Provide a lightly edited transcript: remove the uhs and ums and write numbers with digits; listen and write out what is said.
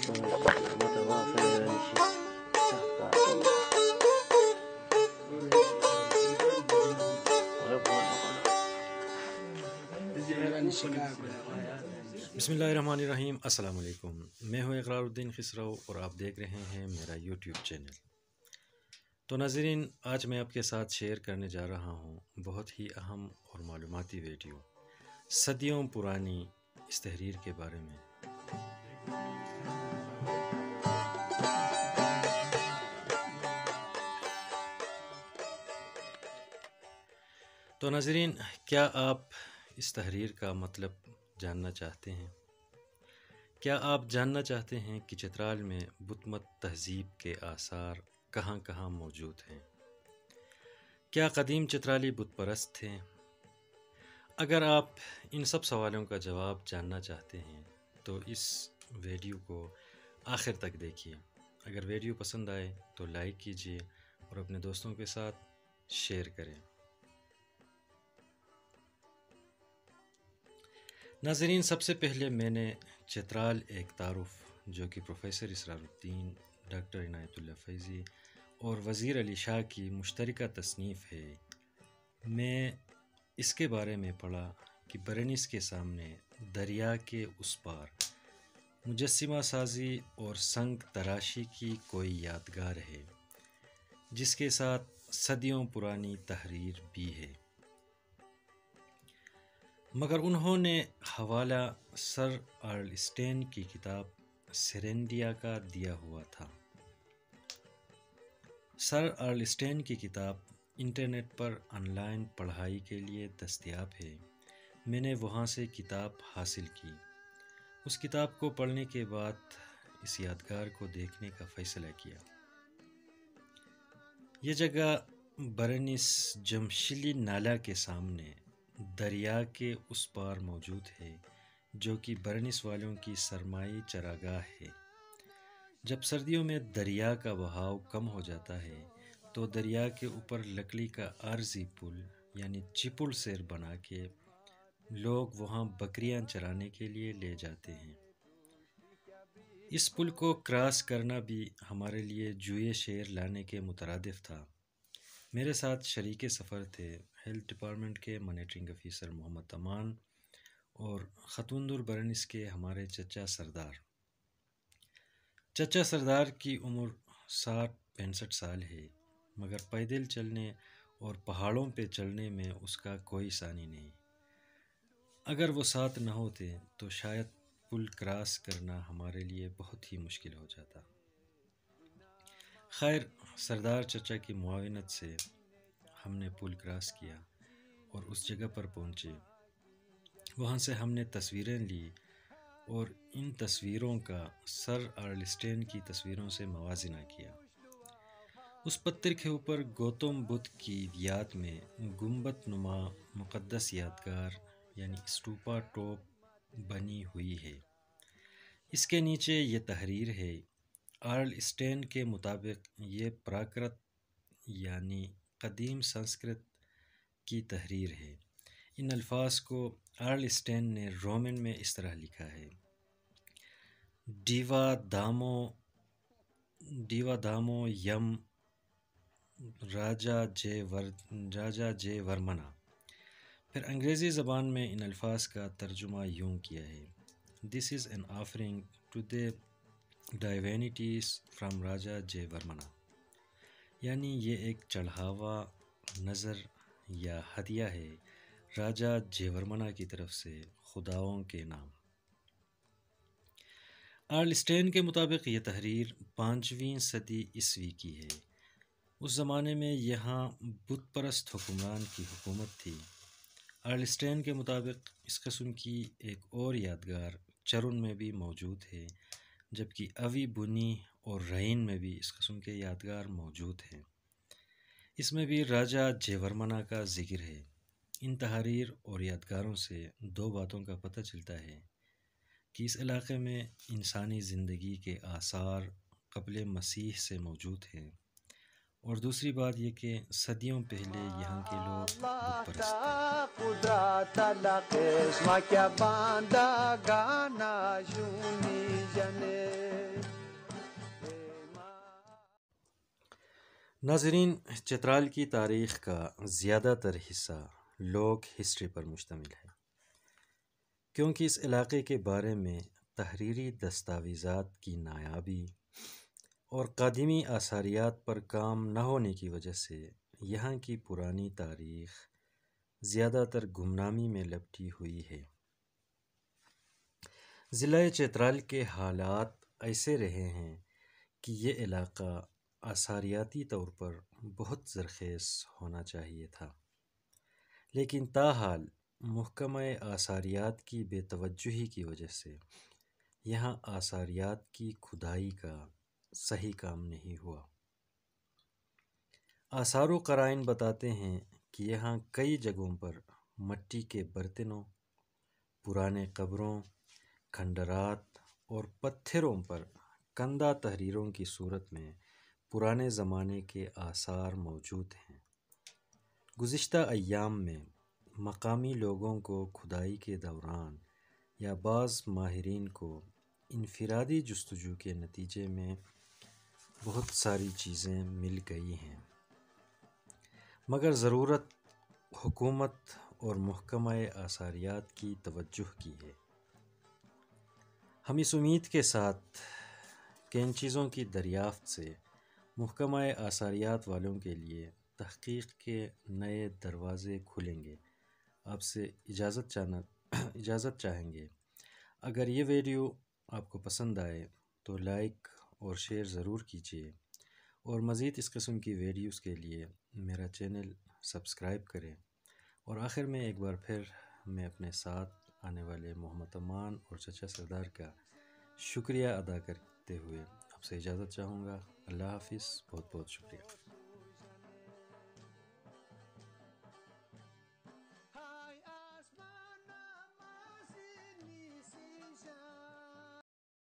बिस्मिल्लाहिर्रहमानिर्रहीम। अस्सलाम वालेकुम। मैं हूँ इकरारुद्दीन खिसरो और आप देख रहे हैं मेरा यूट्यूब चैनल। तो नाज़रीन, आज मैं आपके साथ शेयर करने जा रहा हूँ बहुत ही अहम और मालूमाती वीडियो, सदियों पुरानी इस तहरीर के बारे में। तो नाज़रीन, क्या आप इस तहरीर का मतलब जानना चाहते हैं? क्या आप जानना चाहते हैं कि चित्राल में बुतमत तहज़ीब के आसार कहाँ कहाँ मौजूद हैं? क्या कदीम चित्राली बुत परस्त थे? अगर आप इन सब सवालों का जवाब जानना चाहते हैं तो इस वीडियो को आखिर तक देखिए। अगर वीडियो पसंद आए तो लाइक कीजिए और अपने दोस्तों के साथ शेयर करें। नाज़रीन, सबसे पहले मैंने चित्राल एक तारुफ़ जो कि प्रोफेसर इसरारुद्दीन, डॉक्टर इनायतुल्लाह फैज़ी और वज़ीर अली शाह की मुश्तरका तसनीफ़ है, मैं इसके बारे में पढ़ा कि बरनिस के सामने दरिया के उस पार मुजस्सिमा साज़ी और संग तराशी की कोई यादगार है जिसके साथ सदियों पुरानी तहरीर भी है। मगर उन्होंने हवाला सर अर्लस्टेन की किताब सेरेंडिया का दिया हुआ था। सर अर्लस्टेन की किताब इंटरनेट पर ऑनलाइन पढ़ाई के लिए दस्तयाब है। मैंने वहाँ से किताब हासिल की। उस किताब को पढ़ने के बाद इस यादगार को देखने का फ़ैसला किया। ये जगह बरनिस जमशिली नाला के सामने दरिया के उस पार मौजूद है, जो कि बरनिस वालों की सरमाई चरागाह है। जब सर्दियों में दरिया का बहाव कम हो जाता है तो दरिया के ऊपर लकड़ी का आर्जी पुल यानी चिपुल सेर बना के लोग वहाँ बकरियां चराने के लिए ले जाते हैं। इस पुल को क्रॉस करना भी हमारे लिए जुए शेर लाने के मुतरादिफ था। मेरे साथ शरीके सफ़र थे हेल्थ डिपार्टमेंट के मॉनिटरिंग ऑफिसर मोहम्मद अमान और खतुंदुर बरनिस के हमारे चचा सरदार। चचा सरदार की उम्र 60-65 साल है, मगर पैदल चलने और पहाड़ों पे चलने में उसका कोई सानी नहीं। अगर वो साथ न होते तो शायद पुल क्रॉस करना हमारे लिए बहुत ही मुश्किल हो जाता। खैर, सरदार चचा की मुआविनत से हमने पुल क्रॉस किया और उस जगह पर पहुँचे। वहाँ से हमने तस्वीरें ली और इन तस्वीरों का सर अर्लस्टेन की तस्वीरों से मवाजना किया। उस पत्थर के ऊपर गौतम बुद्ध की याद में गुंबद नुमा मुक़द्दस यादगार यानी स्टूपा टॉप बनी हुई है। इसके नीचे ये तहरीर है। अर्लस्टेन के मुताबिक ये प्राकृत यानी कदीम संस्कृत की तहरीर है। इन अल्फाज को अर्लस्टेन ने रोमन में इस तरह लिखा है: डीवा दामो यम राजा जे वर्मना। फिर अंग्रेज़ी ज़बान में इन अल्फाज का तर्जुमा यूँ किया है: this is an offering to the divinities from Raja J Varmana. यानी ये एक चढ़ावा, नज़र या हदिया है राजा जेवर्मना की तरफ से खुदाओं के नाम। अर्लस्टेन के मुताबिक ये तहरीर 5वीं सदी ईस्वी की है। उस ज़माने में यहाँ बुत परस्त हुक्मरान की हुकूमत थी। अर्लस्टेन के मुताबिक इस किस्म की एक और यादगार चरुन में भी मौजूद है, जबकि अवी बुनी और रहीन में भी इस किस्म के यादगार मौजूद हैं। इसमें भी राजा जेवर्मना का जिक्र है। इन तहरीर और यादगारों से दो बातों का पता चलता है कि इस इलाक़े में इंसानी ज़िंदगी के आसार क़ब्ल मसीह से मौजूद हैं, और दूसरी बात ये कि सदियों पहले यहाँ के लोग बुत परस्त थे। ناظرین، چترال کی تاریخ کا زیادہ تر حصہ لوک ہسٹری پر مشتمل ہے، کیونکہ اس علاقے کے بارے میں تحریری دستاویزات کی نایابی اور قدیمی آثاریات پر کام نہ ہونے کی وجہ سے یہاں کی پرانی تاریخ زیادہ تر گمنامی میں لپٹی ہوئی ہے۔ ضلع چترال کے حالات ایسے رہے ہیں کہ یہ علاقہ آثاریاتی طور پر بہت زرخیز ہونا چاہیے تھا، لیکن تاحال محکمہ آثاریات کی بے توجہی کی وجہ سے یہاں آثاریات کی کھدائی کا صحیح کام نہیں ہوا۔ آثار و قرائن بتاتے ہیں کہ یہاں کئی جگہوں پر مٹی کے برتنوں، پرانے قبروں، کھنڈرات اور پتھروں پر کندہ تحریروں کی صورت میں پرانے زمانے کے آثار موجود ہیں۔ گزشتہ ایام میں مقامی لوگوں کو کھدائی کے دوران یا بعض ماہرین کو انفرادی جستجو کے نتیجے میں بہت ساری چیزیں مل گئی ہیں، مگر ضرورت حکومت اور محکمہ آثاریات کی توجہ کی ہے۔ ہم اس امید کے ساتھ کہ ان چیزوں کی دریافت سے محکمہ آثاریات والوں کے لیے تحقیق کے نئے دروازے کھلیں گے، آپ سے اجازت چاہیں گے۔ اگر یہ ویڈیو آپ کو پسند آئے تو لائک اور شیئر ضرور کیجیے، اور مزید اس قسم کی ویڈیوز کے لیے میرا چینل سبسکرائب کریں۔ اور آخر میں ایک بار پھر میں اپنے ساتھ آنے والے محمد امان اور چچا سردار کا شکریہ ادا کرتے ہوئے آپ سے اجازت چاہوں گا۔ اللہ حافظ، بہت بہت شکریہ۔